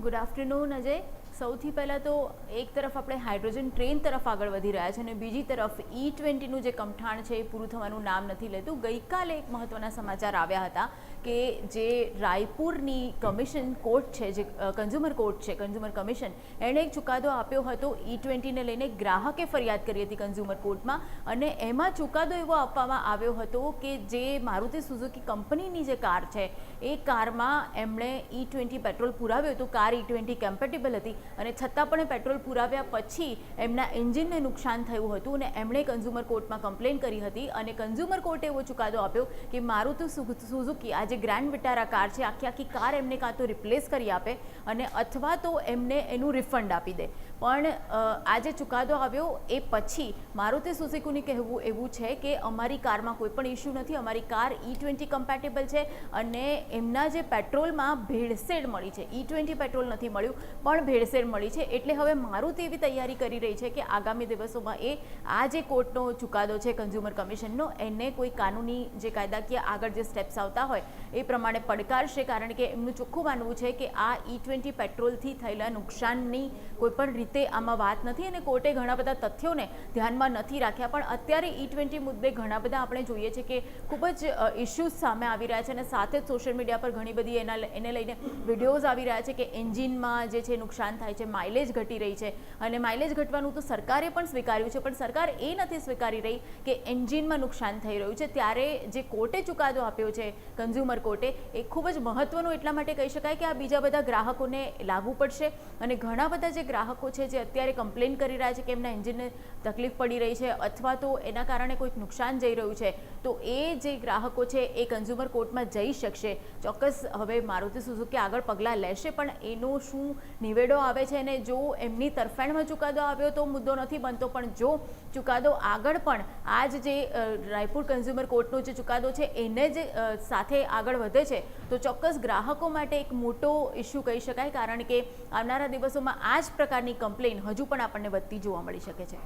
Good afternoon Ajay. સૌથી પહેલાં તો એક તરફ આપણે હાઇડ્રોજન ટ્રેન તરફ આગળ વધી રહ્યા છે અને બીજી તરફ E20નું જે કમઠાણ છે એ પૂરું થવાનું નામ નથી લેતું. ગઈકાલે એક મહત્ત્વના સમાચાર આવ્યા હતા કે જે રાયપુરની કમિશન કોર્ટ છે, જે કન્ઝ્યુમર કોર્ટ છે, કન્ઝ્યુમર કમિશન, એણે એક ચુકાદો આપ્યો હતો E20ને લઈને. ગ્રાહકે ફરિયાદ કરી હતી કન્ઝ્યુમર કોર્ટમાં અને એમાં ચુકાદો એવો આપવામાં આવ્યો હતો કે જે મારુતિ સુઝુકી કંપનીની જે કાર છે એ કારમાં એમણે E20 પેટ્રોલ પુરાવ્યું હતું. કાર E20 કમ્પેટેબલ હતી અને છતાં પણ પેટ્રોલ પુરાવ્યા પછી એમના એન્જિનને નુકસાન થયું હતું અને એમણે કન્ઝ્યુમર કોર્ટમાં કમ્પ્લેન કરી હતી અને કન્ઝ્યુમર કોર્ટે એવો ચુકાદો આપ્યો કે મારુતિ સુઝુકી આ જે ગ્રેન્ડ વિટારા કાર છે આખી કાર એમને કાં તો રિપ્લેસ કરી આપે અને અથવા તો એમને એનું રિફંડ આપી દે. પણ આ જે ચુકાદો આવ્યો એ પછી મારુતિ સુઝુકીનું કહેવું એવું છે કે અમારી કારમાં કોઈ પણ ઇસ્યુ નથી, અમારી કાર E20 કમ્પેટેબલ છે અને એમના જે પેટ્રોલમાં ભેળસેળ મળી છે, E20 પેટ્રોલ નથી મળ્યું પણ ભેળસેળ મળી છે. એટલે હવે મારુતિ એવી તૈયારી કરી રહી છે કે આગામી દિવસોમાં આ જે કોર્ટનો ચુકાદો છે કન્ઝ્યુમર કમિશનનો એને કોઈ કાનૂની જે કાયદાકીય આગળ જે સ્ટેપ્સ આવતા હોય એ પ્રમાણે પડકારશે. કારણ કે એમનું ચોખ્ખું માનવું છે કે આ E20 પેટ્રોલથી થયેલા નુકસાનની કોઈપણ રીતે આમાં વાત નથી અને કોર્ટે ઘણા બધા તથ્યોને ધ્યાનમાં નથી રાખ્યા. પણ અત્યારે E20 મુદ્દે ઘણા બધા આપણે જોઈએ છે કે ખૂબ જ ઇસ્યુઝ સામે આવી રહ્યા છે અને સાથે જ સોશિયલ મીડિયા પર ઘણી બધી એને લઈને વિડીયોઝ આવી રહ્યા છે કે એન્જિનમાં જે છે નુકસાન થાય છે, માઇલેજ ઘટી રહી છે અને માઇલેજ ઘટવાનું તો સરકારે પણ સ્વીકાર્યું છે. પણ સરકાર એ નથી સ્વીકારી રહી કે એન્જિનમાં નુકસાન થઈ રહ્યું છે. ત્યારે જે કોર્ટે ચુકાદો આપ્યો છે કન્ઝ્યુમર કોર્ટે એ ખૂબ જ મહત્વનું એટલા માટે કહી શકાય કે આ બીજા બધા ગ્રાહકોને લાગુ પડશે અને ઘણા બધા જે ગ્રાહકો છે જે અત્યારે કમ્પ્લેન કરી રહ્યા છે કે એમના એન્જિનને તકલીફ પડી રહી છે અથવા તો એના કારણે કોઈક નુકસાન જઈ રહ્યું છે, તો એ જે ગ્રાહકો છે એ કન્ઝ્યુમર કોર્ટમાં જઈ શકશે. ચોક્કસ હવે મારુતિ સુઝુકી આગળ પગલાં લેશે પણ એનો શું નિવેડો આવે છે અને જો એમની તરફેણમાં ચુકાદો આવ્યો તો મુદ્દો નથી બનતો, પણ જો ચુકાદો આગળ પણ આ જે રાયપુર કન્ઝ્યુમર કોર્ટનો જે ચુકાદો છે એને જ સાથે આગળ વધે છે તો ચોક્કસ ગ્રાહકો માટે એક મોટો ઇસ્યુ કહી શકાય. કારણ કે આવનારા દિવસોમાં આ જ પ્રકારની કમ્પ્લેન હજુ પણ આપણને વધતી જોવા મળી શકે છે.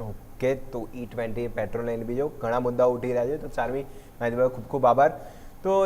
ઓકે, તો E20 પેટ્રોલ લઈને બીજો ઘણા મુદ્દાઓ ઉઠી રહ્યા છે. તો ચારમી માહિતી ખૂબ ખૂબ આભાર. તો